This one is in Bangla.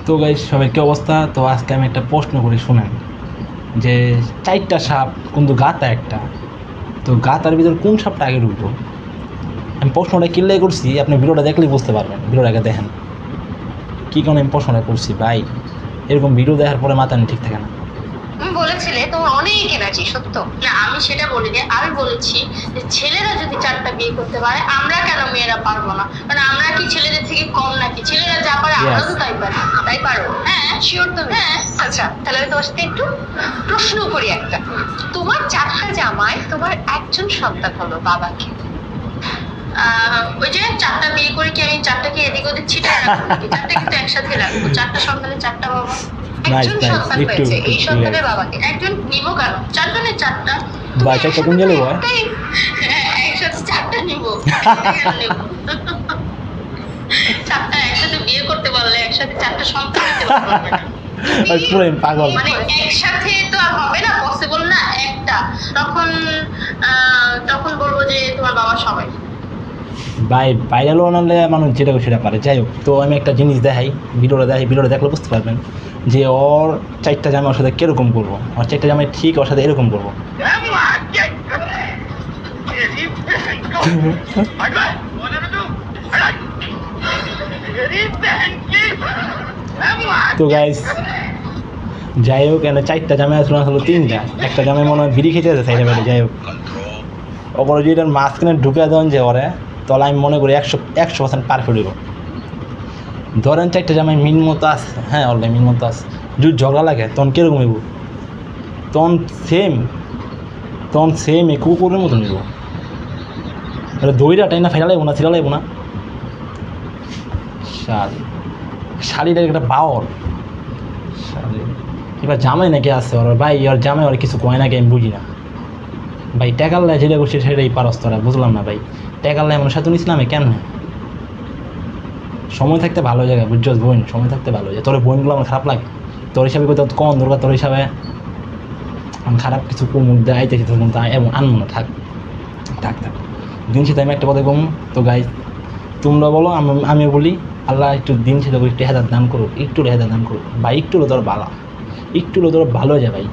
তো গাইস সবাই কি অবস্থা? তো আজকে আমি একটা প্রশ্ন করি, শুনেন। যে চারটা সাপ কিন্তু গাতা একটা, তো গাতার ভিতর কোন সাপটা আগে ঢুকবো? আমি প্রশ্নটা কিল্লাই করছি, আপনি ভিডিওটা দেখলেই বুঝতে পারবেন। ভিডিওটা আগে দেখেন কী কারণে আমি প্রশ্নটা করছি ভাই। এরকম ভিডিও দেখার পরে মাথা ঠিক থাকে না। তুমি বলেছিলে তোমার অনেক এনার্জি, সত্য না? আমি সেটা বলিনি, আমি বলেছি যে ছেলেরা যদি 4টা বিয়ে করতে পারে আমরা কেন মেয়েরা পারবো না? মানে আমরা কি ছেলেদের থেকে কম নাকি? ছেলেরা যা পারে আমরা তো তাই পারি, তাই পারো? হ্যাঁ শিওর তুমি? হ্যাঁ। আচ্ছা তাহলে আমি তোমার সাথে একটু প্রশ্ন করি একটা। তোমার 4টা জামাই, তোমার একজন সন্তান হলো, বাবাকে ওই যে 4টা বিয়ে করে কি আমি 4টাকে এদিক ওদিক ছিটায় রাখবো নাকি? 4টা কিন্তু একসাথে রাখবো। 4টা সন্তানের 4টা বাবা, একজন সন্তান হয়েছে, এই সন্তানের বাবাকে একজন নিব কেন? 4জনের 4টা ভাই চারটা কোন গেলে ভাই? একসাথে 4টা নিব। 4টা একসাথে বিয়ে করতে পারলে একসাথে 4টা সন্তান নিতে পারবে না। পুরো পাগল। মানে একসাথে তো আর হবে না, পসিবল না একটা। তখন তখন বলবো যে তোমার বাবা সবাই। ভাই ভাইরাল বানালে মানুষ যেটা সেটা পারে। যাই হোক, তো আমি একটা জিনিস দেখাই, ভিডিওটা দেখলে বুঝতে পারবেন যে ওর 4টা জামাই ওর সাথে কীরকম করবো। ওর 4টা জামাই ঠিক ওর সাথে এরকম করবো। তো গাইস যাই হোক, এখানে 4টা জামাই আসলে আসলে 3টা। একটা জামাই মনে হয় বিড়ি খেতে আছে সাইডে বাইরে। যাই হোক, ওপরে যদি এটার মাঝখানে ঢুকে দেন যে ওরে, তাহলে আমি মনে করি 100% পারফেক্ট হইব। ধরেন 4টা জামাই মিন মতো আছে, হ্যাঁ অলরেডি মিন মতো আছে। যদি ঝগড়া লাগে তখন কীরকম হইব? তখন সেম এ কুকুরের মতো নিব। এটা দইটা টাইনা ফেলা লাগবো না, ছিলা লাগবো না। শাড়িটার একটা পাওয়ার। শাড়ি এবার জামাই নাকি আছে ওর ভাই, ওর জামাই ওর কিছু কয় নাকি আমি বুঝি না ভাই। টেকাল্লায় যেটা করছি সেটাই পারস তোরা, বুঝলাম না ভাই। টেকাল্লায় মনে সাথে ইসলামে কেন সময় থাকতে ভালো জায়গায়, বুঝছস বোন? সময় থাকতে ভালো যায়। তোর বোনগুলো আমার খারাপ লাগে। তোর হিসাবে কোথাও কম দরকার, তোর হিসাবে আমি খারাপ কিছু মুখ দিয়ে আইতেছি তোর মধ্যে এবং আনবো না। থাক থাক থাক দিন সাথে আমি একটা কথা কম। তো গাই তোমরা বলো, আমিও বলি, আল্লাহ একটু দিন সাথে একটু হেদার দান করো, একটু হেদার দান করো ভাই। একটু হলো তোর ভালো, একটু হলো তোর ভালো হয়ে যায় ভাই।